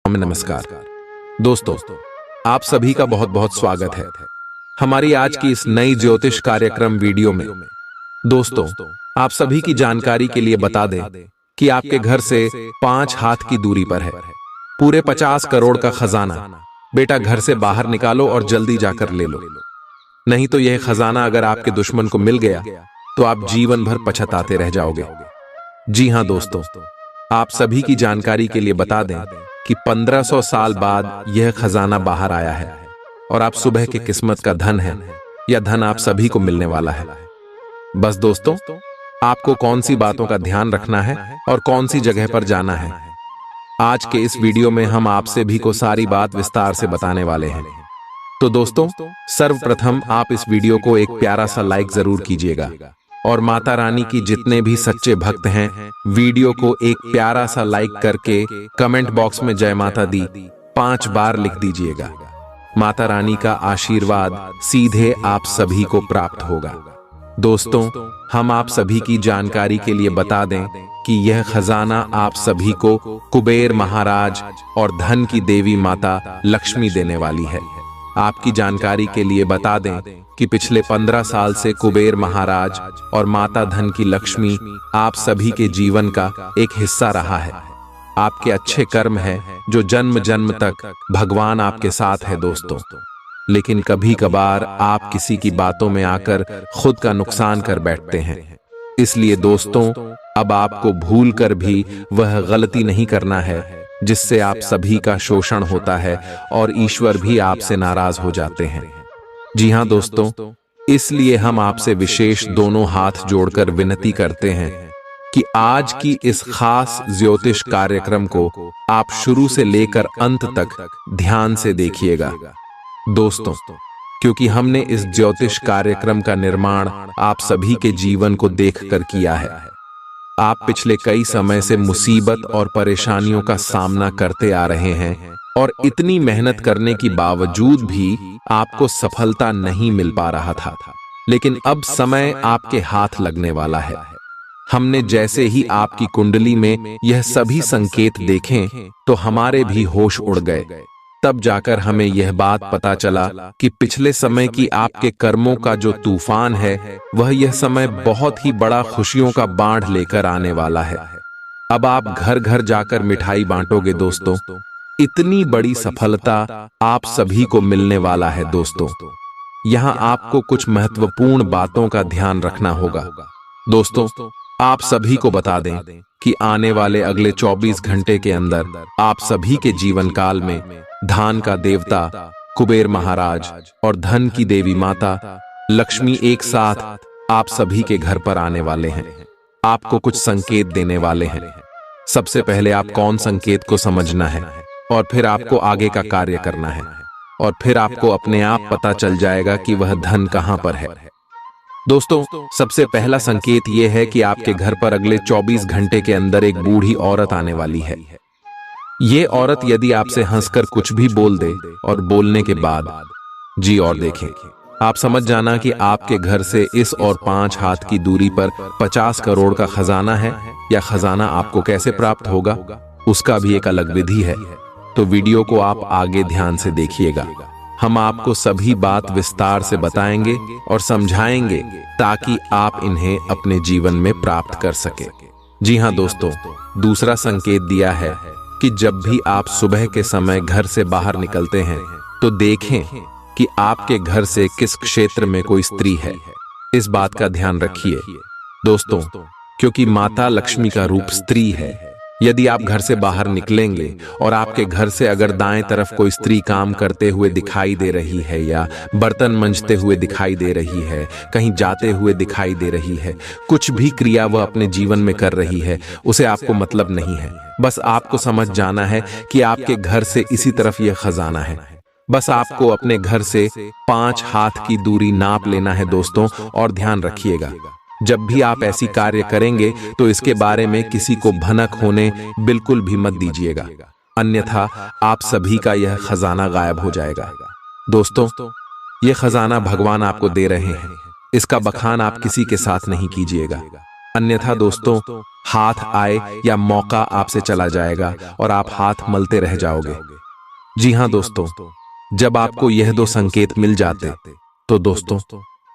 नमस्कार दोस्तों, आप सभी का बहुत बहुत स्वागत है हमारी आज की इस नई ज्योतिष कार्यक्रम वीडियो में। दोस्तों, आप सभी की जानकारी के लिए बता दें कि आपके घर से 5 हाथ की दूरी पर है पूरे 50 करोड़ का खजाना। बेटा, घर से बाहर निकालो और जल्दी जाकर ले लो, नहीं तो यह खजाना अगर आपके दुश्मन को मिल गया तो आप जीवन भर पछताते रह जाओगे। जी हां दोस्तों, आप सभी की जानकारी के लिए बता दें कि 1500 साल बाद यह खजाना बाहर आया है और आप सुबह के किस्मत का धन है, यह धन आप सभी को मिलने वाला है। बस दोस्तों, आपको कौन सी बातों का ध्यान रखना है और कौन सी जगह पर जाना है, आज के इस वीडियो में हम आप सभी को सारी बात विस्तार से बताने वाले हैं। तो दोस्तों, सर्वप्रथम आप इस वीडियो को एक प्यारा सा लाइक जरूर कीजिएगा और माता रानी की जितने भी सच्चे भक्त हैं, वीडियो को एक प्यारा सा लाइक करके कमेंट बॉक्स में जय माता दी 5 बार लिख दीजिएगा। माता रानी का आशीर्वाद सीधे आप सभी को प्राप्त होगा। दोस्तों, हम आप सभी की जानकारी के लिए बता दें कि यह खजाना आप सभी को कुबेर महाराज और धन की देवी माता लक्ष्मी देने वाली है। आपकी जानकारी के लिए बता दें कि पिछले 15 साल से कुबेर महाराज और माता धन की लक्ष्मी आप सभी के जीवन का एक हिस्सा रहा है। आपके अच्छे कर्म है जो जन्म जन्म तक भगवान आपके साथ है दोस्तों। लेकिन कभी कभार आप किसी की बातों में आकर खुद का नुकसान कर बैठते हैं। इसलिए दोस्तों, अब आपको भूल कर भी वह गलती नहीं करना है जिससे आप सभी का शोषण होता है और ईश्वर भी आपसे नाराज हो जाते हैं। जी हां दोस्तों, इसलिए हम आपसे विशेष दोनों हाथ जोड़कर विनती करते हैं कि आज की इस खास ज्योतिष कार्यक्रम को आप शुरू से लेकर अंत तक ध्यान से देखिएगा दोस्तों, क्योंकि हमने इस ज्योतिष कार्यक्रम का निर्माण आप सभी के जीवन को देखकर किया है। आप पिछले कई समय से मुसीबत और परेशानियों का सामना करते आ रहे हैं और इतनी मेहनत करने के बावजूद भी आपको सफलता नहीं मिल पा रहा था। लेकिन अब समय आपके हाथ लगने वाला है। हमने जैसे ही आपकी कुंडली में यह सभी संकेत देखे तो हमारे भी होश उड़ गए। तब जाकर हमें यह बात पता चला कि पिछले समय की आपके कर्मों का जो तूफान है, वह यह समय बहुत ही बड़ा खुशियों का बाढ़ लेकर आने वाला है। अब आप घर घर जाकर मिठाई बांटोगे दोस्तों। इतनी बड़ी सफलता आप सभी को मिलने वाला है दोस्तों। यहाँ आपको कुछ महत्वपूर्ण बातों का ध्यान रखना होगा दोस्तों। आप सभी को बता दें कि आने वाले अगले 24 घंटे के अंदर आप सभी के जीवन काल में धान का देवता कुबेर महाराज और धन की देवी माता लक्ष्मी एक साथ आप सभी के घर पर आने वाले हैं। आपको कुछ संकेत देने वाले हैं। सबसे पहले आप कौन संकेत को समझना है और फिर आपको आगे का कार्य करना है और फिर आपको अपने आप पता चल जाएगा कि वह धन कहां पर है। दोस्तों, सबसे पहला संकेत यह है कि आपके घर पर अगले 24 घंटे के अंदर एक बूढ़ी औरत आने वाली है। ये औरत यदि आपसे हंसकर कुछ भी बोल दे और बोलने के बाद जी और देखें, आप समझ जाना कि आपके घर से इस और 5 हाथ की दूरी पर 50 करोड़ का खजाना है। या खजाना आपको कैसे प्राप्त होगा, उसका भी एक अलग विधि है। तो वीडियो को आप आगे ध्यान से देखिएगा। हम आपको सभी बात विस्तार से बताएंगे और समझाएंगे ताकि आप इन्हें अपने जीवन में प्राप्त कर सके। जी हां दोस्तों, दूसरा संकेत दिया है कि जब भी आप सुबह के समय घर से बाहर निकलते हैं तो देखें कि आपके घर से किस क्षेत्र में कोई स्त्री है। इस बात का ध्यान रखिए दोस्तों, क्योंकि माता लक्ष्मी का रूप स्त्री है। यदि आप घर से बाहर निकलेंगे और आपके घर से अगर दाएं तरफ कोई स्त्री काम करते हुए दिखाई दे रही है या बर्तन मंजते हुए दिखाई दे रही है, कहीं जाते हुए दिखाई दे रही है, कुछ भी क्रिया वह अपने जीवन में कर रही है, उसे आपको मतलब नहीं है। बस आपको समझ जाना है कि आपके घर से इसी तरफ यह खजाना है। बस आपको अपने घर से 5 हाथ की दूरी नाप लेना है दोस्तों। और ध्यान रखिएगा, जब भी आप ऐसी कार्य करेंगे तो इसके बारे में किसी को भनक होने बिल्कुल भी मत दीजिएगा, अन्यथा आप सभी का यह खजाना गायब हो जाएगा। दोस्तों, यह खजाना भगवान आपको दे रहे हैं, इसका बखान आप किसी के साथ नहीं कीजिएगा। अन्यथा दोस्तों, हाथ आए या मौका आपसे चला जाएगा और आप हाथ मलते रह जाओगे। जी हां दोस्तों, जब आपको यह दो संकेत मिल जाते तो दोस्तों,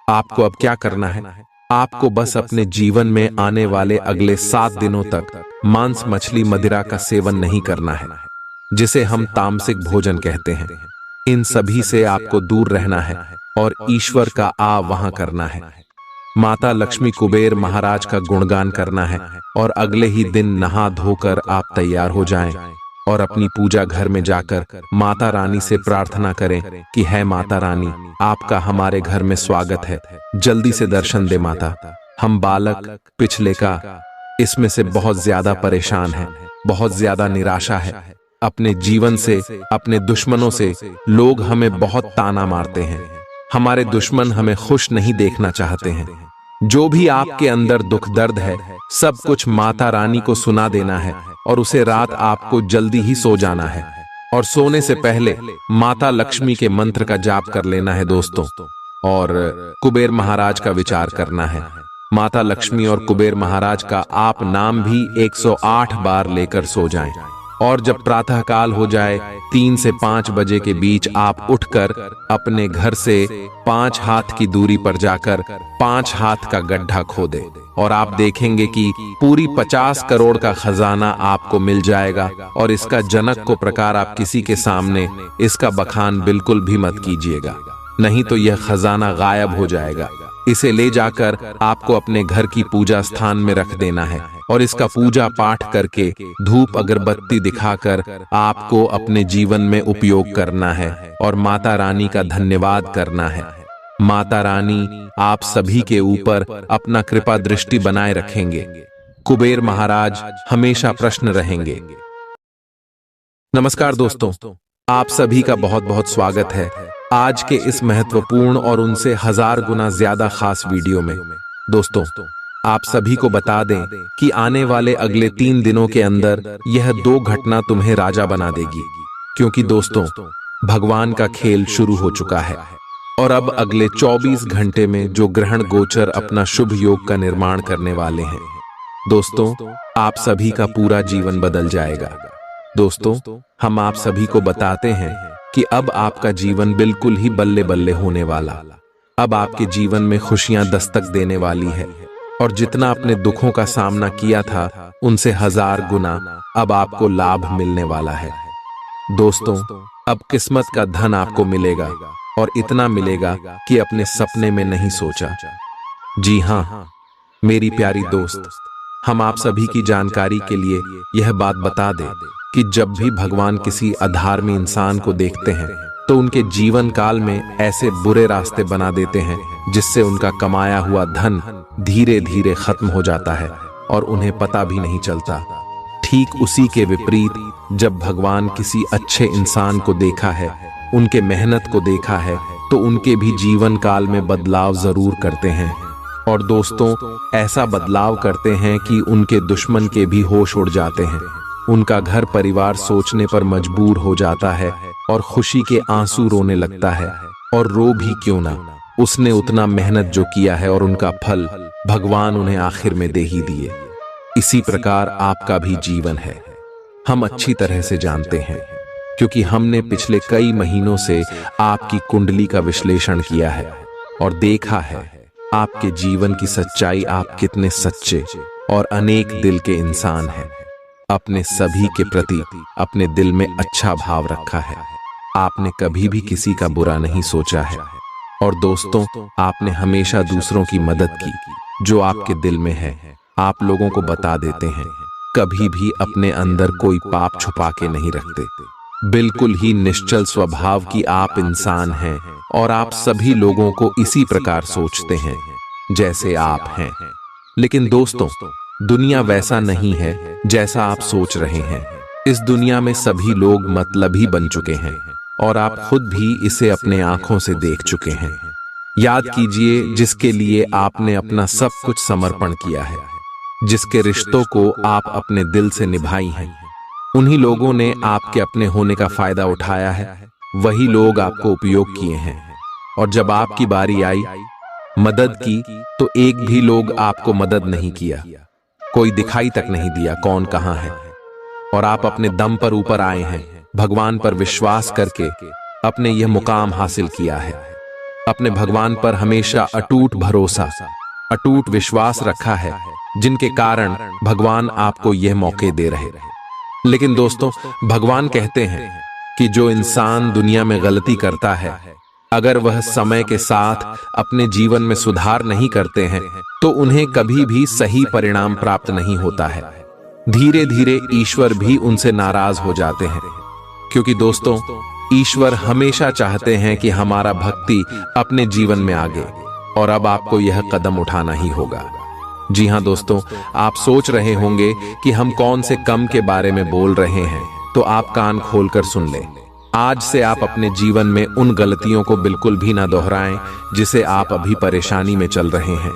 आपको अब क्या करना है? आपको बस अपने जीवन में आने वाले अगले 7 दिनों तक मांस, मछली, मदिरा का सेवन नहीं करना है, जिसे हम तामसिक भोजन कहते हैं। इन सभी से आपको दूर रहना है और ईश्वर का आवाहन करना है। माता लक्ष्मी, कुबेर महाराज का गुणगान करना है और अगले ही दिन नहा धोकर आप तैयार हो जाएं और अपनी पूजा घर में जाकर माता रानी से प्रार्थना करें कि है माता रानी, आपका हमारे घर में स्वागत है, जल्दी से दर्शन दे माता। हम बालक पिछले का इसमें से बहुत ज्यादा परेशान हैं, बहुत ज्यादा निराशा है अपने जीवन से, अपने दुश्मनों से। लोग हमें बहुत ताना मारते हैं, हमारे दुश्मन हमें खुश नहीं देखना चाहते हैं। जो भी आपके अंदर दुख दर्द है, सब कुछ माता रानी को सुना देना है और उसे रात आपको जल्दी ही सो जाना है और सोने से पहले माता लक्ष्मी के मंत्र का जाप कर लेना है दोस्तों, और कुबेर महाराज का विचार करना है। माता लक्ष्मी और कुबेर महाराज का आप नाम भी 108 बार लेकर सो जाएं और जब प्रातः काल हो जाए 3 से 5 बजे के बीच आप उठकर अपने घर से 5 हाथ की दूरी पर जाकर 5 हाथ का गड्ढा खोदे और आप देखेंगे कि पूरी 50 करोड़ का खजाना आपको मिल जाएगा। और इसका जनक को प्रकार आप किसी के सामने इसका बखान बिल्कुल भी मत कीजिएगा, नहीं तो यह खजाना गायब हो जाएगा। इसे ले जाकर आपको अपने घर की पूजा स्थान में रख देना है और इसका पूजा पाठ करके धूप अगरबत्ती दिखाकर आपको अपने जीवन में उपयोग करना है और माता रानी का धन्यवाद करना है। माता रानी आप सभी के ऊपर अपना कृपा दृष्टि बनाए रखेंगे। कुबेर महाराज हमेशा प्रसन्न रहेंगे। नमस्कार दोस्तों, आप सभी का बहुत बहुत स्वागत है आज के इस महत्वपूर्ण और उनसे 1000 गुना ज्यादा खास वीडियो में। दोस्तों, आप सभी को बता दें कि आने वाले अगले 3 दिनों के अंदर यह 2 घटना तुम्हें राजा बना देगी, क्योंकि दोस्तों, भगवान का खेल शुरू हो चुका है और अब अगले 24 घंटे में जो ग्रहण गोचर अपना शुभ योग का निर्माण करने वाले हैं। दोस्तों, आप सभी का पूरा जीवन बदल जाएगा। दोस्तों, हम आप सभी को बताते हैं कि अब आपका जीवन बिल्कुल ही बल्ले बल्ले होने वाला। अब आपके जीवन में खुशियां दस्तक देने वाली है और जितना अपने दुखों का सामना किया था उनसे 1000 गुना अब आपको लाभ मिलने वाला है। दोस्तों, अब किस्मत का धन आपको मिलेगा और इतना मिलेगा कि अपने सपने में नहीं सोचा। जी हाँ मेरी प्यारी दोस्त, हम आप सभी की जानकारी के लिए यह बात बता दें कि जब भी भगवान किसी अधर्मी इंसान को देखते हैं तो उनके जीवन काल में ऐसे बुरे रास्ते बना देते हैं जिससे उनका कमाया हुआ धन धीरे धीरे खत्म हो जाता है और उन्हें पता भी नहीं चलता। ठीक उसी के विपरीत जब भगवान किसी अच्छे इंसान को देखा है, उनके मेहनत को देखा है, तो उनके भी जीवन काल में बदलाव जरूर करते हैं। और दोस्तों, ऐसा बदलाव करते हैं कि उनके दुश्मन के भी होश उड़ जाते हैं, उनका घर परिवार सोचने पर मजबूर हो जाता है और खुशी के आंसू रोने लगता है। और रो भी क्यों ना, उसने उतना मेहनत जो किया है और उनका फल भगवान उन्हें आखिर में दे ही दिए। इसी प्रकार आपका भी जीवन है, हम अच्छी तरह से जानते हैं, क्योंकि हमने पिछले कई महीनों से आपकी कुंडली का विश्लेषण किया है और देखा है आपके जीवन की सच्चाई। आप कितने सच्चे और अनेक दिल के इंसान हैं। अपने सभी के प्रति अपने दिल में अच्छा भाव रखा है। आपने कभी भी किसी का बुरा नहीं सोचा है और दोस्तों, आपने हमेशा दूसरों की मदद की। जो आपके दिल में है आप लोगों को बता देते हैं, कभी भी अपने अंदर कोई पाप छुपा के नहीं रखते। बिल्कुल ही निश्चल स्वभाव की आप इंसान हैं और आप सभी लोगों को इसी प्रकार सोचते हैं जैसे आप हैं। लेकिन दोस्तों, दुनिया वैसा नहीं है जैसा आप सोच रहे हैं। इस दुनिया में सभी लोग मतलबी बन चुके हैं और आप खुद भी इसे अपने आंखों से देख चुके हैं। याद कीजिए, जिसके लिए आपने अपना सब कुछ समर्पण किया है, जिसके रिश्तों को आप अपने दिल से निभाई हैं, उन्हीं लोगों ने आपके अपने होने का फायदा उठाया है। वही लोग आपको उपयोग किए हैं और जब आपकी बारी आई मदद की तो एक भी लोग आपको मदद नहीं किया, कोई दिखाई तक नहीं दिया कौन कहां है। और आप अपने दम पर ऊपर आए हैं, भगवान पर विश्वास करके अपने यह मुकाम हासिल किया है। अपने भगवान पर हमेशा अटूट भरोसा, अटूट विश्वास रखा है, जिनके कारण भगवान आपको यह मौके दे रहे। लेकिन दोस्तों, भगवान कहते हैं कि जो इंसान दुनिया में गलती करता है, अगर वह समय के साथ अपने जीवन में सुधार नहीं करते हैं तो उन्हें कभी भी सही परिणाम प्राप्त नहीं होता है। धीरे धीरे ईश्वर भी उनसे नाराज हो जाते हैं, क्योंकि दोस्तों, ईश्वर हमेशा चाहते हैं कि हमारा भक्ति अपने जीवन में आगे, और अब आपको यह कदम उठाना ही होगा। जी हां दोस्तों, आप सोच रहे होंगे कि हम कौन से कम के बारे में बोल रहे हैं, तो आप कान खोलकर सुन लें। आज से आप अपने जीवन में उन गलतियों को बिल्कुल भी ना दोहराएं जिसे आप अभी परेशानी में चल रहे हैं।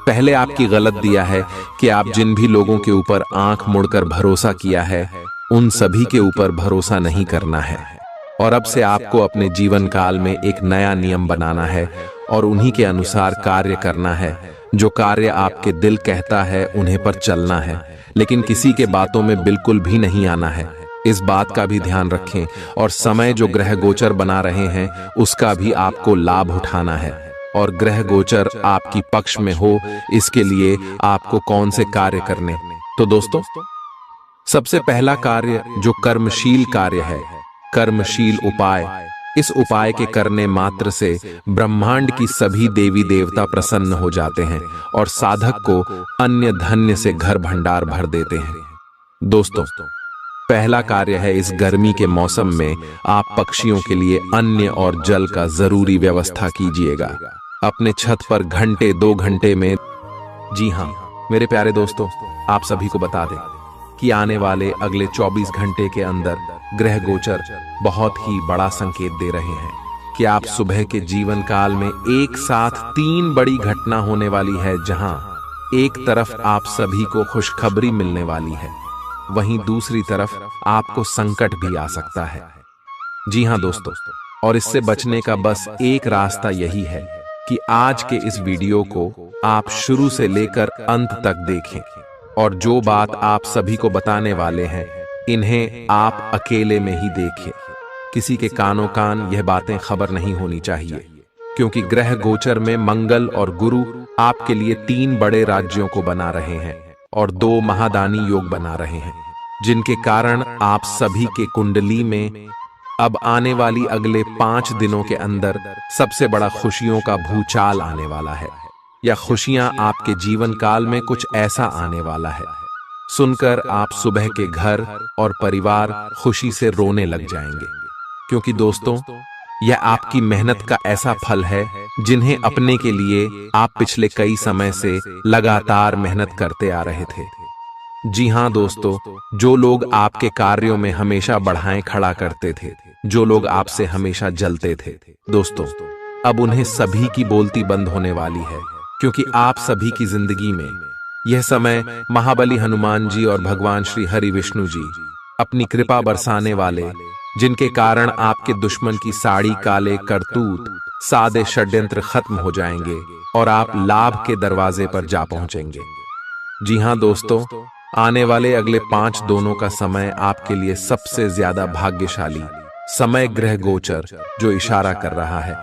पहले आपकी गलत दिया है कि आप जिन भी लोगों के ऊपर आंख मुड़कर भरोसा किया है, उन सभी के ऊपर भरोसा नहीं करना है। और अब से आपको अपने जीवन काल में एक नया नियम बनाना है और उन्हीं के अनुसार कार्य करना है। जो कार्य आपके दिल कहता है उन्हें पर चलना है, लेकिन किसी के बातों में बिल्कुल भी नहीं आना है। इस बात का भी ध्यान रखें, और समय जो ग्रह गोचर बना रहे हैं उसका भी आपको लाभ उठाना है। और ग्रह गोचर आपकी पक्ष में हो, इसके लिए आपको कौन से कार्य करने। तो दोस्तों, सबसे पहला कार्य जो कर्मशील कार्य है, कर्मशील उपाय। इस उपाय के करने मात्र से ब्रह्मांड की सभी देवी देवता प्रसन्न हो जाते हैं और साधक को अन्य धन्य से घर भंडार भर देते हैं। दोस्तों, पहला कार्य है, इस गर्मी के मौसम में आप पक्षियों के लिए अन्न और जल का जरूरी व्यवस्था कीजिएगा। अपने छत पर घंटे 2 घंटे में। जी हां मेरे प्यारे दोस्तों, आप सभी को बता दें कि आने वाले अगले 24 घंटे के अंदर ग्रह गोचर बहुत ही बड़ा संकेत दे रहे हैं कि आप सुबह के जीवन काल में एक साथ 3 बड़ी घटना होने वाली है, जहां एक तरफ आप सभी को खुशखबरी मिलने वाली है, वहीं दूसरी तरफ आपको संकट भी आ सकता है। जी हां दोस्तों, और इससे बचने का बस एक रास्ता यही है कि आज के इस वीडियो को आप शुरू से लेकर अंत तक देखें, और जो बात आप सभी को बताने वाले हैं इन्हें आप अकेले में ही देखें। किसी के कानों कान यह बातें खबर नहीं होनी चाहिए, क्योंकि ग्रह गोचर में मंगल और गुरु आपके लिए 3 बड़े राज्यों को बना रहे हैं और 2 महादानी योग बना रहे हैं, जिनके कारण आप सभी के कुंडली में अब आने वाली अगले 5 दिनों के अंदर सबसे बड़ा खुशियों का भूचाल आने वाला है, या खुशियां आपके जीवन काल में कुछ ऐसा आने वाला है सुनकर आप सुबह के घर और परिवार खुशी से रोने लग जाएंगे। क्योंकि दोस्तों, यह आपकी मेहनत का ऐसा फल है जिन्हें अपने के लिए आप पिछले कई समय से लगातार मेहनत करते आ रहे थे। जी हां दोस्तों, जो लोग आपके कार्यों में हमेशा बढ़ाएं खड़ा करते थे, जो लोग आपसे हमेशा जलते थे, दोस्तों अब उन्हें सभी की बोलती बंद होने वाली है, क्योंकि आप सभी की जिंदगी में यह समय महाबली हनुमान जी और भगवान श्री हरि विष्णु जी अपनी कृपा बरसाने वाले, जिनके कारण आपके दुश्मन की साड़ी काले करतूत सादे षड्यंत्र खत्म हो जाएंगे और आप लाभ के दरवाजे पर जा पहुंचेंगे। जी हां दोस्तों, आने वाले अगले 5 दिनों का समय आपके लिए सबसे ज्यादा भाग्यशाली समय ग्रह गोचर जो इशारा कर रहा है।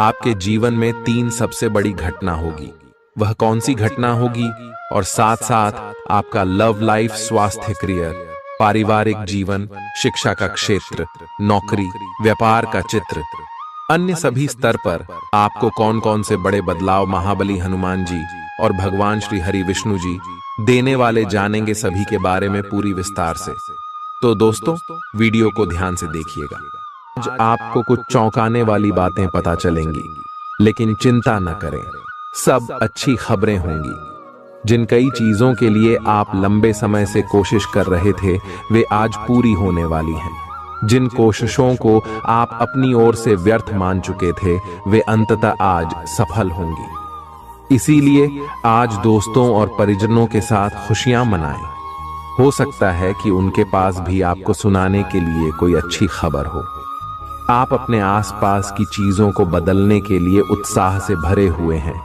आपके जीवन में 3 सबसे बड़ी घटना होगी। वह कौन सी घटना होगी, और साथ साथ आपका लव लाइफ, स्वास्थ्य, करियर, पारिवारिक जीवन, शिक्षा का क्षेत्र, नौकरी, व्यापार का चित्र, अन्य सभी स्तर पर आपको कौन कौन से बड़े बदलाव महाबली हनुमान जी और भगवान श्री हरि विष्णु जी देने वाले जानेंगे, सभी के बारे में पूरी विस्तार से। तो दोस्तों, वीडियो को ध्यान से देखिएगा। आज आपको कुछ चौंकाने वाली बातें पता चलेंगी, लेकिन चिंता न करें, सब अच्छी खबरें होंगी। जिन कई चीजों के लिए आप लंबे समय से कोशिश कर रहे थे, वे आज पूरी होने वाली हैं। जिन कोशिशों को आप अपनी ओर से व्यर्थ मान चुके थे, वे अंततः आज सफल होंगी। इसीलिए आज दोस्तों और परिजनों के साथ खुशियां मनाएं। हो सकता है कि उनके पास भी आपको सुनाने के लिए कोई अच्छी खबर हो। आप अपने आसपास की चीजों को बदलने के लिए उत्साह से भरे हुए हैं,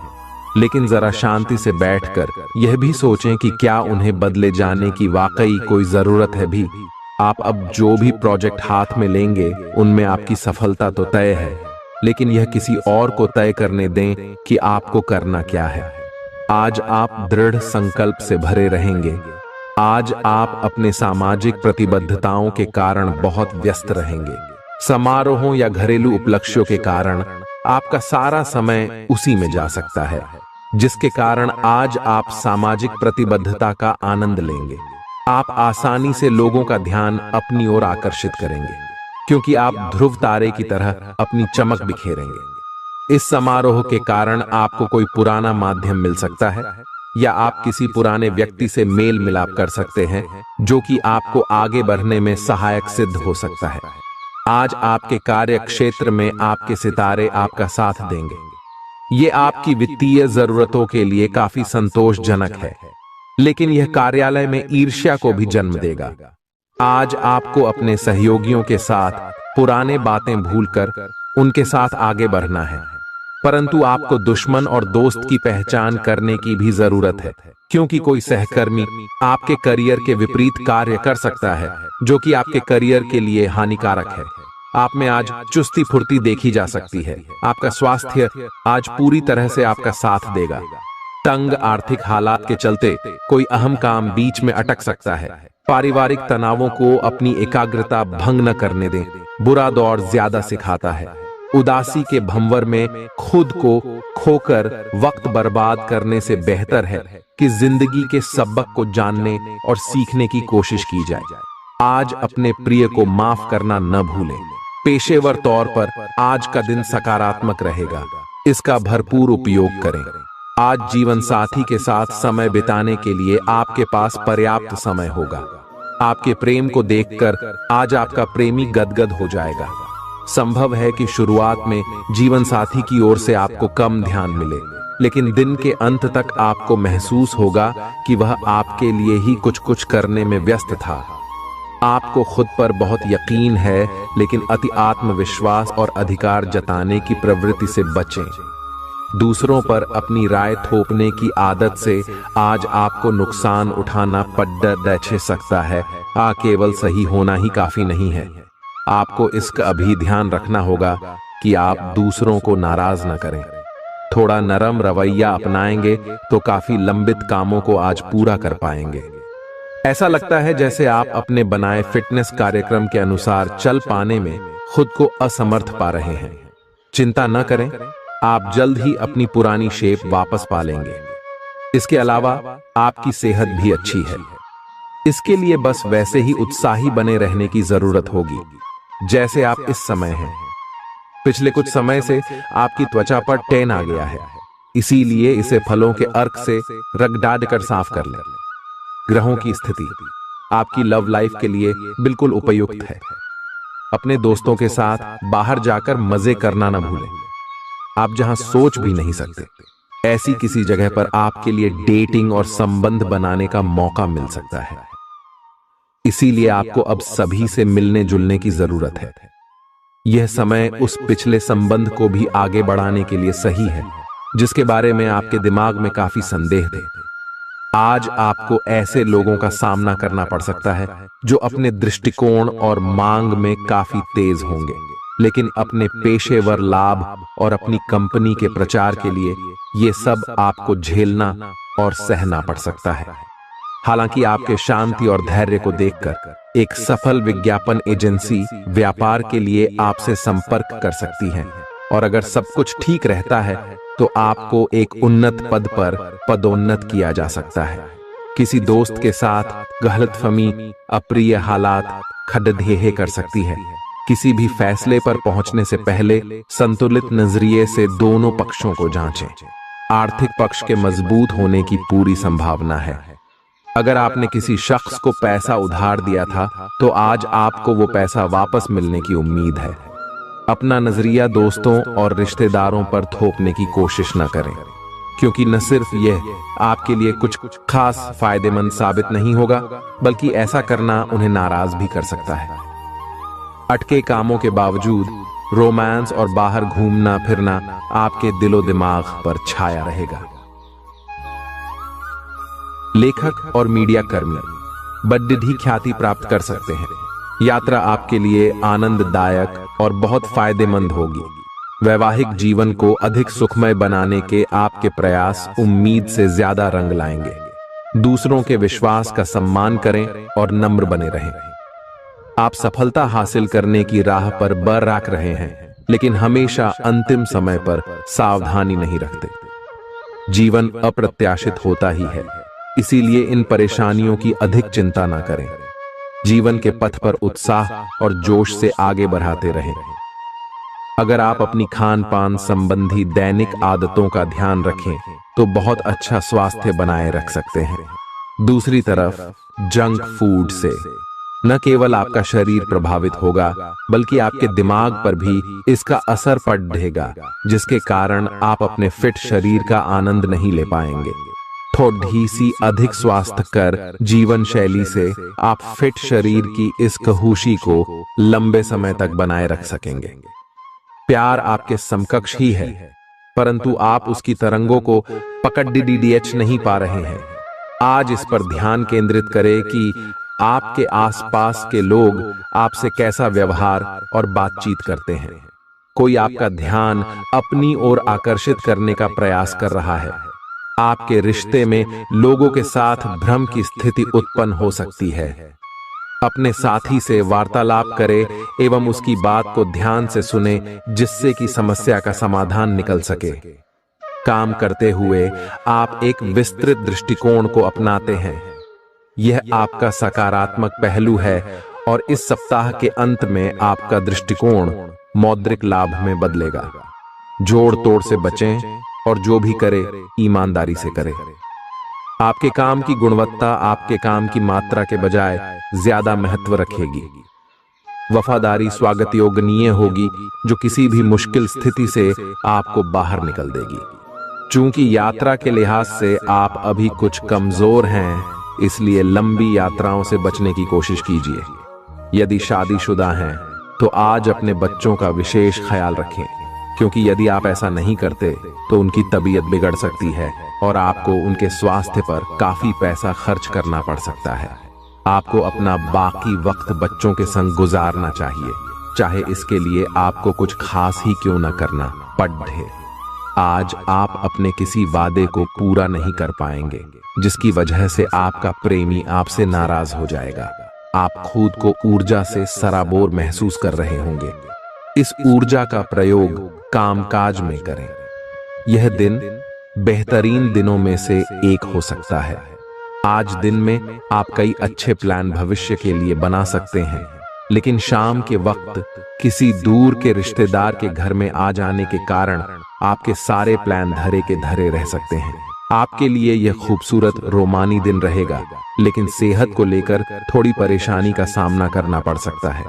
लेकिन जरा शांति से बैठकर यह भी सोचें कि क्या उन्हें बदले जाने की वाकई कोई जरूरत है भी। आप अब जो भी प्रोजेक्ट हाथ में लेंगे उनमें आपकी सफलता तो तय है, लेकिन यह किसी और को तय करने दें कि आपको करना क्या है। आज आप दृढ़ संकल्प से भरे रहेंगे। आज आप अपने सामाजिक प्रतिबद्धताओं के कारण बहुत व्यस्त रहेंगे। समारोहों या घरेलू उपलक्ष्यों के कारण आपका सारा समय उसी में जा सकता है, जिसके कारण आज आप सामाजिक प्रतिबद्धता का आनंद लेंगे। आप आसानी से लोगों का ध्यान अपनी ओर आकर्षित करेंगे, क्योंकि आप ध्रुव तारे की तरह अपनी चमक बिखेरेंगे। इस समारोह के कारण आपको कोई पुराना माध्यम मिल सकता है, या आप किसी पुराने व्यक्ति से मेल मिलाप कर सकते हैं, जो कि आपको आगे बढ़ने में सहायक सिद्ध हो सकता है। आज आपके कार्य क्षेत्र में आपके सितारे आपका साथ देंगे। ये आपकी वित्तीय जरूरतों के लिए काफी संतोषजनक है, लेकिन यह कार्यालय में ईर्ष्या को भी जन्म देगा। आज आपको अपने सहयोगियों के साथ पुराने बातें भूलकर उनके साथ आगे बढ़ना है, परंतु आपको दुश्मन और दोस्त की पहचान करने की भी जरूरत है, क्योंकि कोई सहकर्मी आपके करियर के विपरीत कार्य कर सकता है, जो कि आपके करियर के लिए हानिकारक है। आप में आज चुस्ती फुर्ती देखी जा सकती है। आपका स्वास्थ्य आज पूरी तरह से आपका साथ देगा। तंग आर्थिक हालात के चलते कोई अहम काम बीच में अटक सकता है। पारिवारिक तनावों को अपनी एकाग्रता भंग न करने दें। बुरा दौर ज्यादा सिखाता है। उदासी के भंवर में खुद को खोकर वक्त बर्बाद करने से बेहतर है कि जिंदगी के सबक को जानने और सीखने की कोशिश की जाए। आज अपने प्रिय को माफ करना न भूलें। पेशेवर तौर पर आज का दिन सकारात्मक रहेगा, इसका भरपूर उपयोग करें। आज जीवन साथी के साथ समय बिताने के लिए आपके पास पर्याप्त समय होगा। आपके प्रेम को देखकर आज आपका प्रेमी गदगद हो जाएगा। संभव है कि शुरुआत में जीवन साथी की ओर से आपको कम ध्यान मिले, लेकिन दिन के अंत तक आपको महसूस होगा कि वह आपके लिए ही कुछ करने में व्यस्त था। आपको खुद पर बहुत यकीन है, लेकिन अति आत्मविश्वास और अधिकार जताने की प्रवृत्ति से बचें। दूसरों पर अपनी राय थोपने की आदत से आज आपको नुकसान उठाना पड़ सकता है। केवल सही होना ही काफी नहीं है। आपको इसका भी ध्यान रखना होगा कि आप दूसरों को नाराज न करें। थोड़ा नरम रवैया अपनाएंगे तो काफी लंबित कामों को आज पूरा कर पाएंगे। ऐसा लगता है जैसे आप अपने बनाए फिटनेस कार्यक्रम के अनुसार चल पाने में खुद को असमर्थ पा रहे हैं। चिंता न करें, आप जल्द ही अपनी पुरानी शेप वापस पा लेंगे। इसके अलावा आपकी सेहत भी अच्छी है। इसके लिए बस वैसे ही उत्साही बने रहने की जरूरत होगी जैसे आप इस समय हैं। पिछले कुछ समय से आपकी त्वचा पर टैन आ गया है, इसीलिए इसे फलों के अर्क से रगड़ कर साफ कर लें। ग्रहों की स्थिति आपकी लव लाइफ के लिए बिल्कुल उपयुक्त है। अपने दोस्तों के साथ बाहर जाकर मजे करना न भूलें। आप जहां सोच भी नहीं सकते, ऐसी किसी जगह पर आपके लिए डेटिंग और संबंध बनाने का मौका मिल सकता है। इसीलिए आपको अब सभी से मिलने जुलने की जरूरत है। यह समय उस पिछले संबंध को भी आगे बढ़ाने के लिए सही है, जिसके बारे में आपके दिमाग में काफी संदेह थे। आज आपको ऐसे लोगों का सामना करना पड़ सकता है जो अपने दृष्टिकोण और मांग में काफी तेज होंगे, लेकिन अपने पेशेवर लाभ और अपनी कंपनी के प्रचार के लिए ये सब आपको झेलना और सहना पड़ सकता है। हालांकि आपके शांति और धैर्य को देखकर एक सफल विज्ञापन एजेंसी व्यापार के लिए आपसे संपर्क कर सकती है, और अगर सब कुछ ठीक रहता है तो आपको एक उन्नत पद पर पदोन्नत किया जा सकता है। किसी दोस्त के साथ गलतफहमी अप्रिय हालात खड़ेढे कर सकती है। किसी भी फैसले पर पहुंचने से पहले संतुलित नजरिए से दोनों पक्षों को जांचें। आर्थिक पक्ष के मजबूत होने की पूरी संभावना है। अगर आपने किसी शख्स को पैसा उधार दिया था तो आज आपको वो पैसा वापस मिलने की उम्मीद है। अपना नजरिया दोस्तों और रिश्तेदारों पर थोपने की कोशिश न करें, क्योंकि न सिर्फ यह आपके लिए कुछ खास फायदेमंद साबित नहीं होगा, बल्कि ऐसा करना उन्हें नाराज भी कर सकता है। अटके कामों के बावजूद रोमांस और बाहर घूमना फिरना आपके दिलो दिमाग पर छाया रहेगा। लेखक और मीडिया कर्मी बड्ढी ख्याति प्राप्त कर सकते हैं। यात्रा आपके लिए आनंददायक और बहुत फायदेमंद होगी। वैवाहिक जीवन को अधिक सुखमय बनाने के आपके प्रयास उम्मीद से ज्यादा रंग लाएंगे। दूसरों के विश्वास का सम्मान करें और नम्र बने रहें। आप सफलता हासिल करने की राह पर बरराक रहे हैं, लेकिन हमेशा अंतिम समय पर सावधानी नहीं रखते। जीवन अप्रत्याशित होता ही है, इसीलिए इन परेशानियों की अधिक चिंता ना करें। जीवन के पथ पर उत्साह और जोश से आगे बढ़ाते रहें। अगर आप अपनी खान पान संबंधी दैनिक आदतों का ध्यान रखें तो बहुत अच्छा स्वास्थ्य बनाए रख सकते हैं। दूसरी तरफ जंक फूड से न केवल आपका शरीर प्रभावित होगा, बल्कि आपके दिमाग पर भी इसका असर पड़ेगा, जिसके कारण आप अपने फिट शरीर का आनंद नहीं ले पाएंगे। थोड़ी सी अधिक स्वास्थ्यकर जीवन शैली से आप फिट शरीर की इस खुशी को लंबे समय तक बनाए रख सकेंगे। प्यार आपके समकक्ष ही है, परंतु आप उसकी तरंगों को पकड़ नहीं पा रहे हैं। आज इस पर ध्यान केंद्रित करें कि आपके आसपास के लोग आपसे कैसा व्यवहार और बातचीत करते हैं। कोई आपका ध्यान अपनी ओर आकर्षित करने का प्रयास कर रहा है। आपके रिश्ते में लोगों के साथ भ्रम की स्थिति उत्पन्न हो सकती है। अपने साथी से वार्तालाप करें एवं उसकी बात को ध्यान से सुने, जिससे कि समस्या का समाधान निकल सके। काम करते हुए आप एक विस्तृत दृष्टिकोण को अपनाते हैं। यह आपका सकारात्मक पहलू है और इस सप्ताह के अंत में आपका दृष्टिकोण मौद्रिक लाभ में बदलेगा। जोड़ तोड़ से बचें और जो भी करे ईमानदारी से करें। आपके काम की गुणवत्ता आपके काम की मात्रा के बजाय ज्यादा महत्व रखेगी। वफादारी स्वागत योग्य होगी, जो किसी भी मुश्किल स्थिति से आपको बाहर निकल देगी। चूंकि यात्रा के लिहाज से आप अभी कुछ कमजोर हैं, इसलिए लंबी यात्राओं से बचने की कोशिश कीजिए। यदि शादीशुदा हैं तो आज अपने बच्चों का विशेष ख्याल रखें, क्योंकि यदि आप ऐसा नहीं करते तो उनकी तबीयत बिगड़ सकती है और आपको उनके स्वास्थ्य पर काफी पैसा खर्च करना पड़ सकता है। आपको अपना बाकी वक्त बच्चों के संग गुजारना चाहिए, चाहे इसके लिए आपको कुछ खास ही क्यों न करना पड़े। आज आप अपने किसी वादे को पूरा नहीं कर पाएंगे, जिसकी वजह से आपका प्रेमी आपसे नाराज हो जाएगा। आप खुद को ऊर्जा से सराबोर महसूस कर रहे होंगे। इस ऊर्जा का प्रयोग कामकाज में करें। यह दिन बेहतरीन दिनों में से एक हो सकता है। आज दिन में आप कई अच्छे प्लान भविष्य के लिए बना सकते हैं, लेकिन शाम के वक्त किसी दूर के रिश्तेदार के घर में आ जाने के कारण आपके सारे प्लान धरे के धरे रह सकते हैं। आपके लिए यह खूबसूरत रोमानी दिन रहेगा, लेकिन सेहत को लेकर थोड़ी परेशानी का सामना करना पड़ सकता है।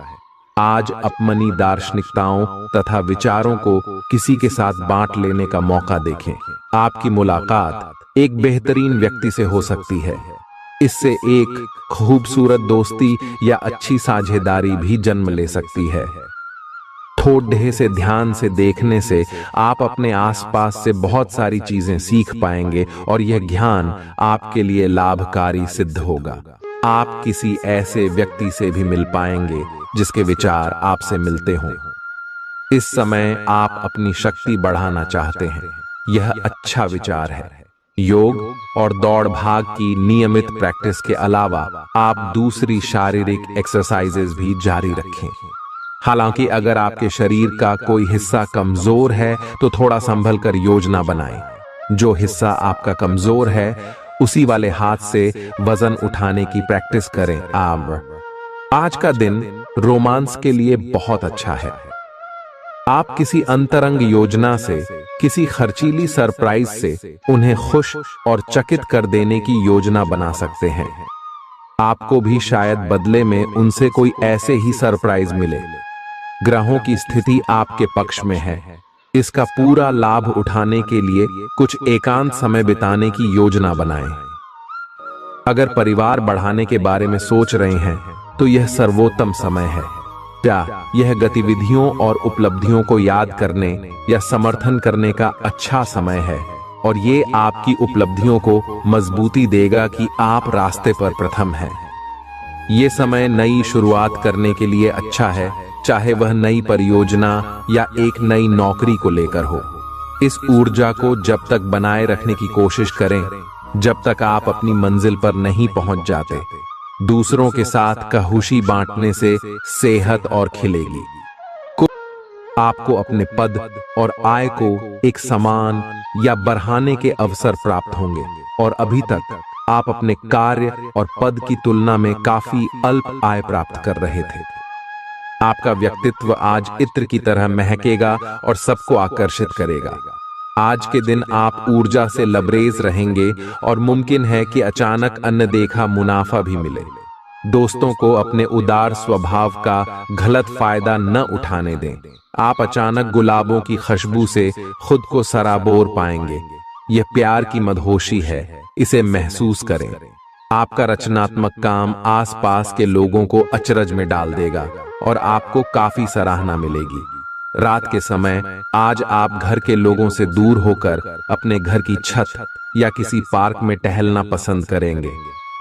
आज अपनी दार्शनिकताओं तथा विचारों को किसी के साथ बांट लेने का मौका देखें। आपकी मुलाकात एक बेहतरीन व्यक्ति से हो सकती है। इससे एक खूबसूरत दोस्ती या अच्छी साझेदारी भी जन्म ले सकती है। थोड़े से ध्यान से देखने से आप अपने आसपास से बहुत सारी चीजें सीख पाएंगे और यह ज्ञान आपके लिए लाभकारी सिद्ध होगा। आप किसी ऐसे व्यक्ति से भी मिल पाएंगे जिसके विचार आपसे मिलते हों। इस समय आप अपनी शक्ति बढ़ाना चाहते हैं, यह अच्छा विचार है। योग और दौड़ भाग की नियमित प्रैक्टिस के अलावा आप दूसरी शारीरिक एक्सरसाइजेज भी जारी रखें। हालांकि अगर आपके शरीर का कोई हिस्सा कमजोर है तो थोड़ा संभल कर योजना बनाएं। जो हिस्सा आपका कमजोर है उसी वाले हाथ से वजन उठाने की प्रैक्टिस करें। आज का दिन रोमांस के लिए बहुत अच्छा है। आप किसी अंतरंग योजना से, किसी खर्चीली सरप्राइज से उन्हें खुश और चकित कर देने की योजना बना सकते हैं। आपको भी शायद बदले में उनसे कोई ऐसे ही सरप्राइज मिले। ग्रहों की स्थिति आपके पक्ष में है। इसका पूरा लाभ उठाने के लिए कुछ एकांत समय बिताने की योजना बनाएं। अगर परिवार बढ़ाने के बारे में सोच रहे हैं तो यह सर्वोत्तम समय है। यह गतिविधियों और उपलब्धियों को याद करने या समर्थन करने का अच्छा समय है और ये आपकी उपलब्धियों को मजबूती देगा कि आप रास्ते पर प्रथम हैं। ये समय नई शुरुआत करने के लिए अच्छा है, चाहे वह नई परियोजना या एक नई नौकरी को लेकर हो। इस ऊर्जा को जब तक बनाए रखने की कोशिश करें जब तक आप अपनी मंजिल पर नहीं पहुंच जाते। दूसरों के साथ खुशी बांटने से सेहत और खिलेगी। आपको अपने पद और आय को एक समान या बढ़ाने के अवसर प्राप्त होंगे और अभी तक आप अपने कार्य और पद की तुलना में काफी अल्प आय प्राप्त कर रहे थे। आपका व्यक्तित्व आज इत्र की तरह महकेगा और सबको आकर्षित करेगा। आज के दिन आप ऊर्जा से लबरेज रहेंगे और मुमकिन है कि अचानक अनदेखा मुनाफा भी मिले। दोस्तों को अपने उदार स्वभाव का गलत फायदा न उठाने दें। आप अचानक गुलाबों की खुशबू से खुद को सराबोर पाएंगे। यह प्यार की मदहोशी है, इसे महसूस करें। आपका रचनात्मक काम आसपास के लोगों को अचरज में डाल देगा और आपको काफी सराहना मिलेगी। रात के समय आज आप घर के लोगों से दूर होकर अपने घर की छत या किसी पार्क में टहलना पसंद करेंगे।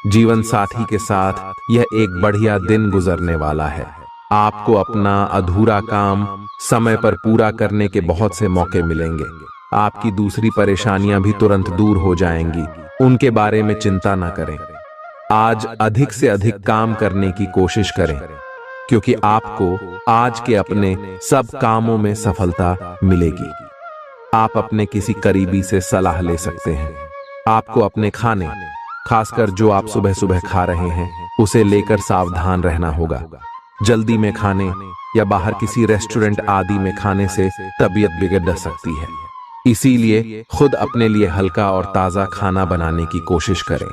जीवन साथी के साथ यह एक बढ़िया दिन गुजरने वाला है। आपको अपना अधूरा काम समय पर पूरा करने के बहुत से मौके मिलेंगे। आपकी दूसरी परेशानियां भी तुरंत दूर हो जाएंगी, उनके बारे में चिंता न करें। आज अधिक से अधिक काम करने की कोशिश करें क्योंकि आपको आज के अपने सब कामों में सफलता मिलेगी। आप अपने किसी करीबी से सलाह ले सकते हैं। आपको अपने खाने, खासकर जो आप सुबह सुबह खा रहे हैं, उसे लेकर सावधान रहना होगा। जल्दी में खाने या बाहर किसी रेस्टोरेंट आदि में खाने से तबीयत बिगड़ सकती है। इसीलिए खुद अपने लिए हल्का और ताजा खाना बनाने की कोशिश करें।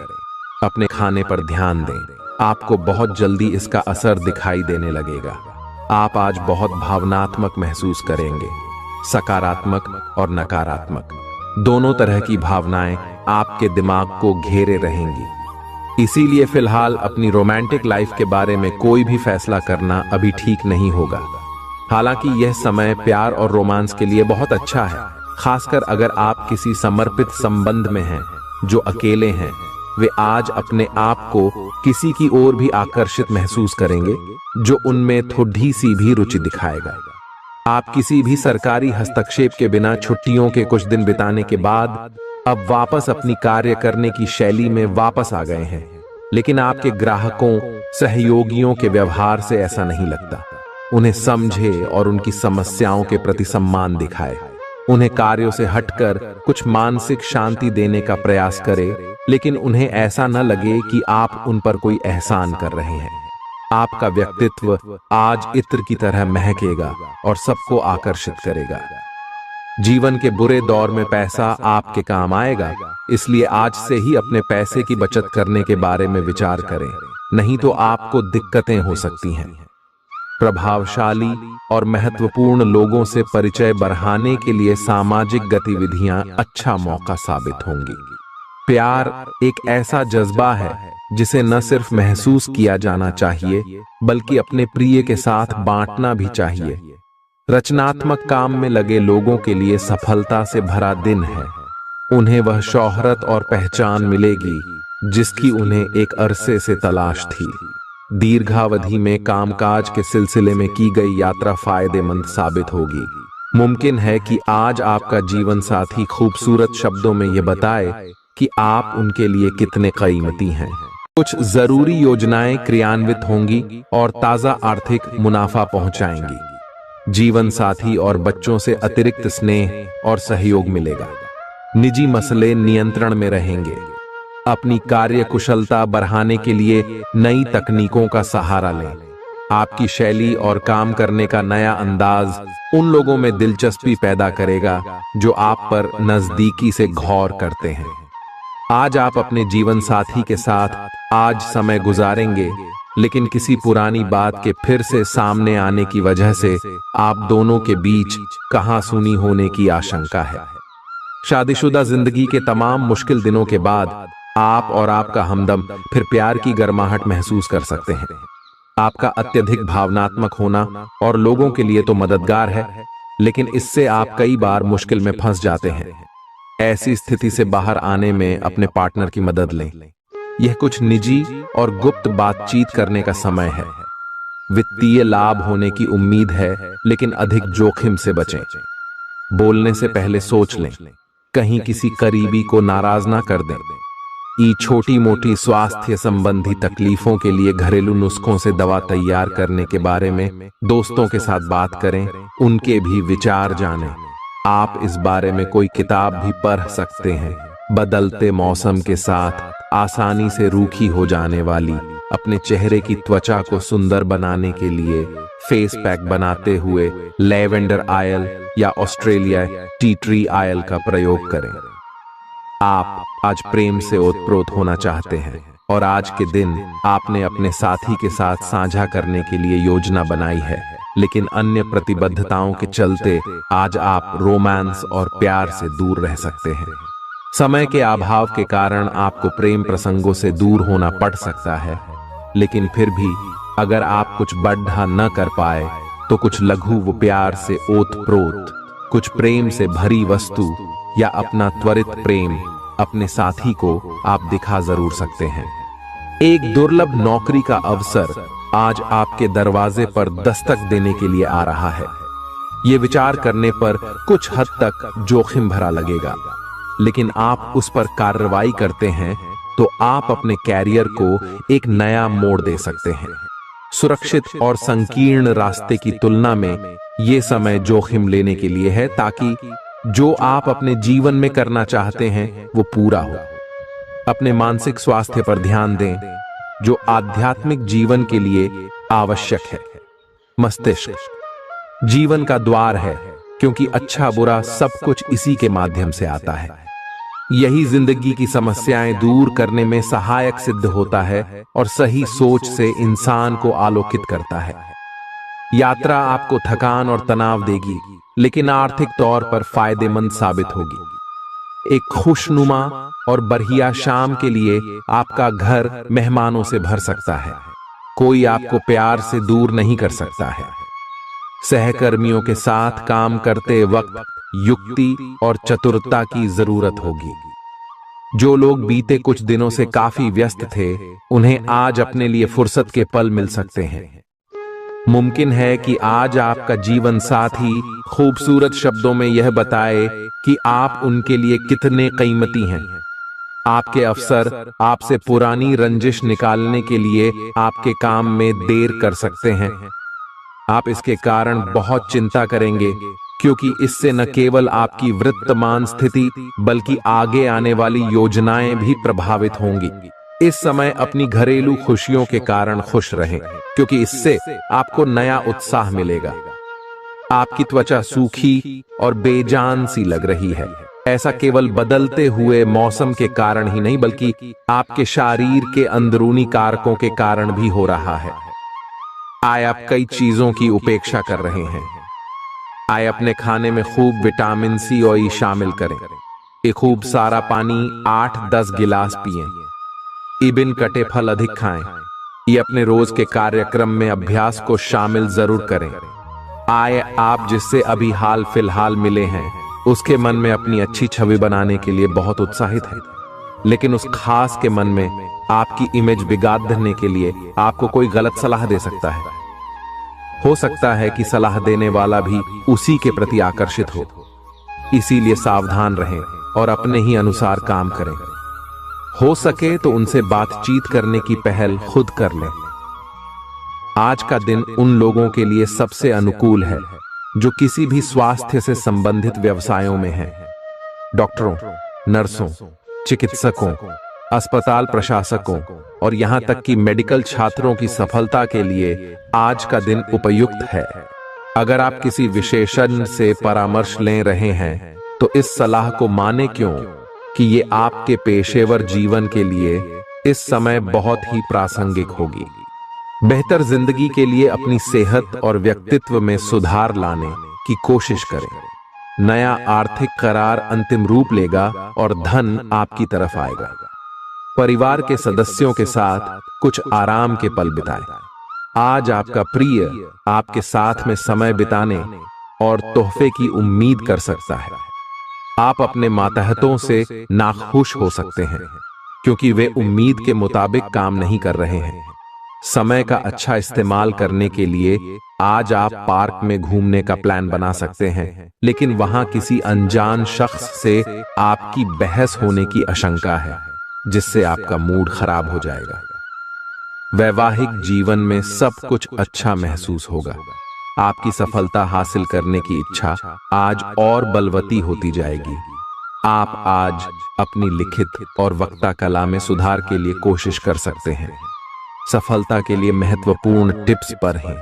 अपने खाने पर ध्यान दें, आपको बहुत जल्दी इसका असर दिखाई देने लगेगा। आप आज बहुत भावनात्मक महसूस करेंगे। सकारात्मक और नकारात्मक दोनों तरह की भावनाएं आपके दिमाग को घेरे रहेंगी। इसीलिए फिलहाल अपनी रोमांटिक लाइफ के बारे में कोई भी फैसला करना अभी ठीक नहीं होगा। हालांकि यह समय प्यार और रोमांस के लिए बहुत अच्छा है, खासकर अगर आप किसी समर्पित संबंध में हैं। जो अकेले हैं वे आज अपने आप को किसी की ओर भी आकर्षित महसूस करेंगे जो उनमें थोड़ी सी भी रुचि दिखाएगा। आप किसी भी सरकारी हस्तक्षेप के बिना छुट्टियों के कुछ दिन बिताने के बाद अब वापस अपनी कार्य करने की शैली में वापस आ गए हैं। लेकिन आपके ग्राहकों, सहयोगियों के व्यवहार से ऐसा नहीं लगता। उन्हें समझे और उनकी समस्याओं के प्रति सम्मान दिखाए। उन्हें कार्यों से हटकर कुछ मानसिक शांति देने का प्रयास करें, लेकिन उन्हें ऐसा न लगे कि आप उन पर कोई एहसान कर रहे हैं। आपका व्यक्तित्व आज इत्र की तरह महकेगा और सबको आकर्षित करेगा। जीवन के बुरे दौर में पैसा आपके काम आएगा, इसलिए आज से ही अपने पैसे की बचत करने के बारे में विचार करें, नहीं तो आपको दिक्कतें हो सकती हैं। प्रभावशाली और महत्वपूर्ण लोगों से परिचय बढ़ाने के लिए सामाजिक गतिविधियां अच्छा मौका साबित होंगी। प्यार एक ऐसा जज्बा है जिसे न सिर्फ महसूस किया जाना चाहिए बल्कि अपने प्रिय के साथ बांटना भी चाहिए। रचनात्मक काम में लगे लोगों के लिए सफलता से भरा दिन है। उन्हें वह शोहरत और पहचान मिलेगी जिसकी उन्हें एक अरसे से तलाश थी। दीर्घावधि में कामकाज के सिलसिले में की गई यात्रा फायदेमंद साबित होगी। मुमकिन है कि आज आपका जीवन साथी खूबसूरत शब्दों में यह बताए कि आप उनके लिए कितने कीमती हैं। कुछ जरूरी योजनाएं क्रियान्वित होंगी और ताजा आर्थिक मुनाफा पहुंचाएंगी। जीवन साथी और बच्चों से अतिरिक्त स्नेह और सहयोग मिलेगा। निजी मसले नियंत्रण में रहेंगे। अपनी कार्य कुशलता बढ़ाने के लिए नई तकनीकों का सहारा लें। आपकी शैली और काम करने का नया अंदाज उन लोगों में दिलचस्पी पैदा करेगा जो आप पर नजदीकी से गौर करते हैं। आज आप अपने जीवन साथी के साथ आज समय गुजारेंगे, लेकिन किसी पुरानी बात के फिर से सामने आने की वजह से आप दोनों के बीच कहासुनी होने की आशंका है। शादीशुदा जिंदगी के तमाम मुश्किल दिनों के बाद आप और आपका हमदम फिर प्यार की गर्माहट महसूस कर सकते हैं। आपका अत्यधिक भावनात्मक होना और लोगों के लिए तो मददगार है, लेकिन इससे आप कई बार मुश्किल में फंस जाते हैं। ऐसी स्थिति से बाहर आने में अपने पार्टनर की मदद लें। यह कुछ निजी और गुप्त बातचीत करने का समय है। वित्तीय लाभ होने की उम्मीद है, लेकिन अधिक जोखिम से बचें। बोलने से पहले सोच लें, कहीं किसी करीबी को नाराज ना कर दें। छोटी मोटी स्वास्थ्य संबंधी तकलीफों के लिए घरेलू नुस्खों से दवा तैयार करने के बारे में दोस्तों के साथ बात करें, उनके भी विचार जानें। आप इस बारे में कोई किताब भी पढ़ सकते हैं। बदलते मौसम के साथ आसानी से रूखी हो जाने वाली अपने चेहरे की त्वचा को सुंदर बनाने के लिए फेस पैक बनाते हुए लैवेंडर ऑयल या ऑस्ट्रेलिया टी ट्री ऑयल का प्रयोग करें। आप आज प्रेम से ओतप्रोत होना चाहते हैं और आज के दिन आपने अपने साथी के साथ साझा करने के लिए योजना बनाई है, लेकिन अन्य प्रतिबद्धताओं के चलते आज आप रोमांस और प्यार से दूर रह सकते हैं। समय के अभाव के कारण आपको प्रेम प्रसंगों से दूर होना पड़ सकता है, लेकिन फिर भी अगर आप कुछ बढ़ा न कर पाए तो कुछ लघु व प्यार से ओतप्रोत, कुछ प्रेम से भरी वस्तु या अपना त्वरित प्रेम अपने साथी को आप दिखा जरूर सकते हैं। एक दुर्लभ नौकरी का अवसर आज आपके दरवाजे पर दस्तक देने के लिए आ रहा है। ये विचार करने पर कुछ हद तक जोखिम भरा लगेगा, लेकिन आप उस पर कार्रवाई करते हैं तो आप अपने कैरियर को एक नया मोड़ दे सकते हैं। सुरक्षित और संकीर्ण रास्ते की तुलना में ये समय जोखिम लेने के लिए है, ताकि जो आप अपने जीवन में करना चाहते हैं वो पूरा हो। अपने मानसिक स्वास्थ्य पर ध्यान दें, जो आध्यात्मिक जीवन के लिए आवश्यक है। मस्तिष्क जीवन का द्वार है, क्योंकि अच्छा बुरा सब कुछ इसी के माध्यम से आता है। यही जिंदगी की समस्याएं दूर करने में सहायक सिद्ध होता है और सही सोच से इंसान को आलोकित करता है। यात्रा आपको थकान और तनाव देगी, लेकिन आर्थिक तौर पर फायदेमंद साबित होगी। एक खुशनुमा और बढ़िया शाम के लिए आपका घर मेहमानों से भर सकता है। कोई आपको प्यार से दूर नहीं कर सकता है। सहकर्मियों के साथ काम करते वक्त युक्ति और चतुरता की जरूरत होगी। जो लोग बीते कुछ दिनों से काफी व्यस्त थे, उन्हें आज अपने लिए फुर्सत के पल मिल सकते हैं। मुमकिन है कि आज आपका जीवन साथी खूबसूरत शब्दों में यह बताए कि आप उनके लिए कितने कीमती हैं। आपके अफसर आपसे पुरानी रंजिश निकालने के लिए आपके काम में देर कर सकते हैं। आप इसके कारण बहुत चिंता करेंगे, क्योंकि इससे न केवल आपकी वर्तमान स्थिति बल्कि आगे आने वाली योजनाएं भी प्रभावित होंगी। इस समय अपनी घरेलू खुशियों के कारण खुश रहें, क्योंकि इससे आपको नया उत्साह मिलेगा। आपकी त्वचा सूखी और बेजान सी लग रही है। ऐसा केवल बदलते हुए मौसम के कारण ही नहीं, बल्कि आपके शरीर के अंदरूनी कारकों के कारण भी हो रहा है। आए आप कई चीजों की उपेक्षा कर रहे हैं। आए अपने खाने में खूब विटामिन सी और ई शामिल करें। एक खूब सारा पानी 8-10 गिलास पिएं। इबिन कटे फल अधिक खाएं। ये अपने रोज के कार्यक्रम में अभ्यास को शामिल जरूर करें। आए आप जिससे अभी हाल फिलहाल मिले हैं, उसके मन में अपनी अच्छी छवि बनाने के लिए बहुत उत्साहित है, लेकिन उस खास के मन में आपकी इमेज बिगाड़ने के लिए आपको कोई गलत सलाह दे सकता है। हो सकता है कि सलाह देने वाला भी उसी के प्रति आकर्षित हो। इसीलिए सावधान रहें और अपने ही अनुसार काम करें। हो सके तो उनसे बातचीत करने की पहल खुद कर लें। आज का दिन उन लोगों के लिए सबसे अनुकूल है जो किसी भी स्वास्थ्य से संबंधित व्यवसायों में हैं। डॉक्टरों, नर्सों, चिकित्सकों, अस्पताल प्रशासकों और यहां तक कि मेडिकल छात्रों की सफलता के लिए आज का दिन उपयुक्त है। अगर आप किसी विशेषज्ञ से परामर्श ले रहे हैं तो इस सलाह को माने क्यों कि ये आपके पेशेवर जीवन के लिए इस समय बहुत ही प्रासंगिक होगी। बेहतर जिंदगी के लिए अपनी सेहत और व्यक्तित्व में सुधार लाने की कोशिश करें। नया आर्थिक करार अंतिम रूप लेगा और धन आपकी तरफ आएगा। परिवार के सदस्यों के साथ कुछ आराम के पल बिताएं। आज आपका प्रिय आपके साथ में समय बिताने और तोहफे की उम्मीद कर सकता है। आप अपने मातहतों से नाखुश हो सकते हैं क्योंकि वे उम्मीद के मुताबिक काम नहीं कर रहे हैं। समय का अच्छा इस्तेमाल करने के लिए आज आप पार्क में घूमने का प्लान बना सकते हैं, लेकिन वहां किसी अनजान शख्स से आपकी बहस होने की आशंका है, जिससे आपका मूड खराब हो जाएगा। वैवाहिक जीवन में सब कुछ अच्छा महसूस होगा। आपकी सफलता हासिल करने की इच्छा आज और बलवती होती जाएगी। आप आज अपनी लिखित और वक्ता कला में सुधार के लिए कोशिश कर सकते हैं। सफलता के लिए महत्वपूर्ण टिप्स पर हैं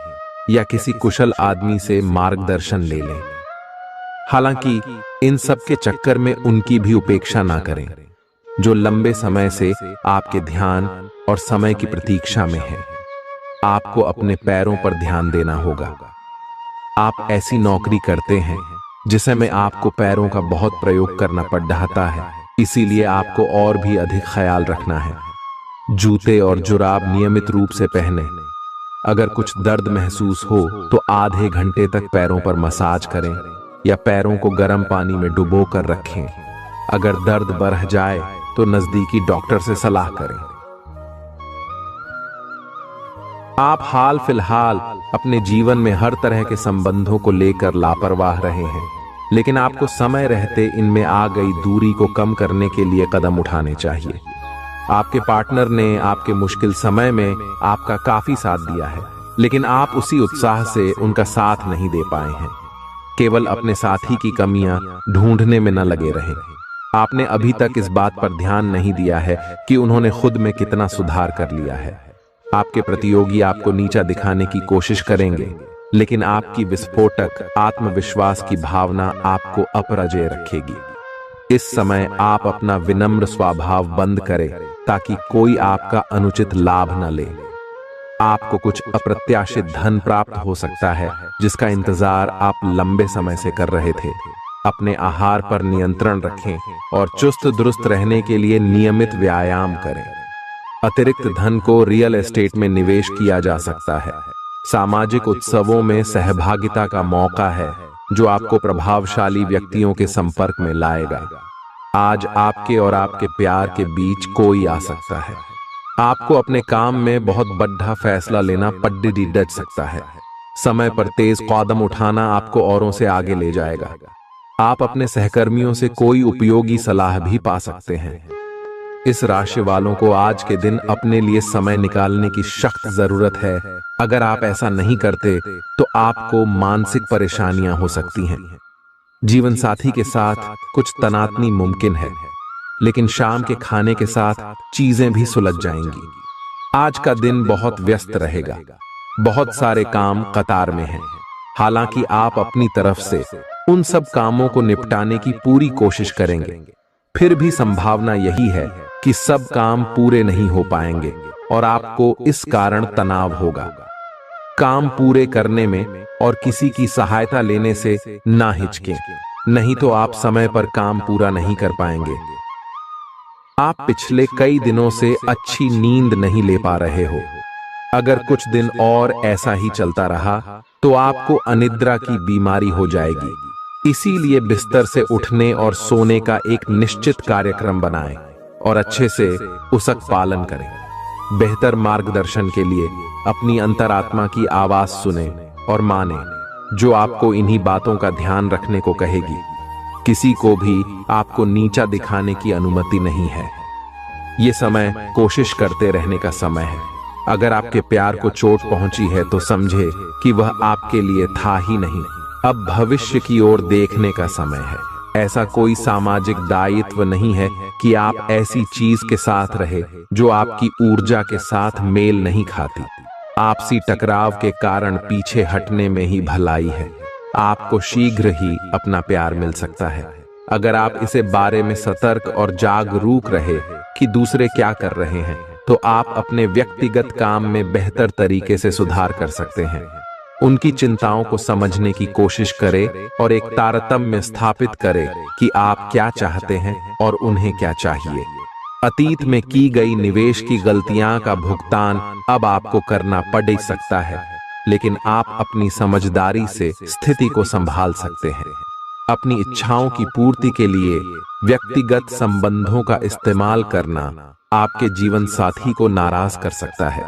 या किसी कुशल आदमी से मार्गदर्शन ले लें। हालांकि इन सब के चक्कर में उनकी भी उपेक्षा ना करें जो लंबे समय से आपके ध्यान और समय की प्रतीक्षा में है। आपको अपने पैरों पर ध्यान देना होगा। आप ऐसी नौकरी करते हैं जिसे में आपको पैरों का बहुत प्रयोग करना पड़ रहा है, इसीलिए आपको और भी अधिक ख्याल रखना है। जूते और जुराब नियमित रूप से पहने। अगर कुछ दर्द महसूस हो तो आधे घंटे तक पैरों पर मसाज करें या पैरों को गर्म पानी में डुबो कर रखें। अगर दर्द बढ़ जाए तो नजदीकी डॉक्टर से सलाह करें। आप हाल फिलहाल अपने जीवन में हर तरह के संबंधों को लेकर लापरवाह रहे हैं, लेकिन आपको समय रहते इनमें आ गई दूरी को कम करने के लिए कदम उठाने चाहिए। आपके पार्टनर ने आपके मुश्किल समय में आपका काफी साथ दिया है, लेकिन आप उसी उत्साह से उनका साथ नहीं दे पाए हैं। केवल अपने साथी की कमियां ढूंढने में न लगे रहें। आपने अभी तक इस बात पर ध्यान नहीं दिया है कि उन्होंने खुद में कितना सुधार कर लिया है। आपके प्रतियोगी आपको नीचा दिखाने की कोशिश करेंगे, लेकिन आपकी विस्फोटक आत्मविश्वास की भावना आपको अपराजेय रखेगी। इस समय आप अपना विनम्र स्वभाव बंद करें ताकि कोई आपका अनुचित लाभ न ले। आपको कुछ अप्रत्याशित धन प्राप्त हो सकता है जिसका इंतजार आप लंबे समय से कर रहे थे। अपने आहार पर नियंत्रण रखें और चुस्त दुरुस्त रहने के लिए नियमित व्यायाम करें। अतिरिक्त धन को रियल एस्टेट में निवेश किया जा सकता है। सामाजिक उत्सवों में सहभागिता का मौका है जो आपको प्रभावशाली व्यक्तियों के संपर्क में लाएगा। आज आपके और आपके प्यार के बीच कोई आ सकता है। आपको अपने काम में बहुत बड़ा फैसला लेना पड्डी डच सकता है। समय पर तेज कदम उठाना आपको औरों से आगे ले जाएगा। आप अपने सहकर्मियों से कोई उपयोगी सलाह भी पा सकते हैं। इस राशि वालों को आज के दिन अपने लिए समय निकालने की सख्त जरूरत है। अगर आप ऐसा नहीं करते तो आपको मानसिक परेशानियां हो सकती हैं। जीवन साथी के साथ कुछ तनातनी मुमकिन है, लेकिन शाम के खाने के साथ चीजें भी सुलझ जाएंगी। आज का दिन बहुत व्यस्त रहेगा। बहुत सारे काम कतार में हैं। हालांकि आप अपनी तरफ से उन सब कामों को निपटाने की पूरी कोशिश करेंगे, फिर भी संभावना यही है कि सब काम पूरे नहीं हो पाएंगे और आपको इस कारण तनाव होगा। काम पूरे करने में और किसी की सहायता लेने से ना हिचकें, नहीं तो आप समय पर काम पूरा नहीं कर पाएंगे। आप पिछले कई दिनों से अच्छी नींद नहीं ले पा रहे हो। अगर कुछ दिन और ऐसा ही चलता रहा तो आपको अनिद्रा की बीमारी हो जाएगी। इसीलिए बिस्तर से उठने और सोने का एक निश्चित कार्यक्रम बनाएं और अच्छे से उसका पालन करें। बेहतर मार्गदर्शन के लिए अपनी अंतरात्मा की आवाज सुने और माने, जो आपको इन्हीं बातों का ध्यान रखने को कहेगी। किसी को भी आपको नीचा दिखाने की अनुमति नहीं है। ये समय कोशिश करते रहने का समय है। अगर आपके प्यार को चोट पहुंची है तो समझे कि वह आपके लिए था ही नहीं। अब भविष्य की ओर देखने का समय है। ऐसा कोई सामाजिक दायित्व नहीं है कि आप ऐसी चीज के साथ रहे जो आपकी ऊर्जा के साथ मेल नहीं खाती। आपसी टकराव के कारण पीछे हटने में ही भलाई है। आपको शीघ्र ही अपना प्यार मिल सकता है अगर आप इसे बारे में सतर्क और जागरूक रहे कि दूसरे क्या कर रहे हैं, तो आप अपने व्यक्तिगत काम में बेहतर तरीके से सुधार कर सकते हैं। उनकी चिंताओं को समझने की कोशिश करें और एक तारतम्य स्थापित करें कि आप क्या चाहते हैं और उन्हें क्या चाहिए। अतीत में की गई निवेश की गलतियां का भुगतान अब आपको करना पड़ सकता है, लेकिन आप अपनी समझदारी से स्थिति को संभाल सकते हैं। अपनी इच्छाओं की पूर्ति के लिए व्यक्तिगत संबंधों का इस्तेमाल करना आपके जीवन साथी को नाराज कर सकता है।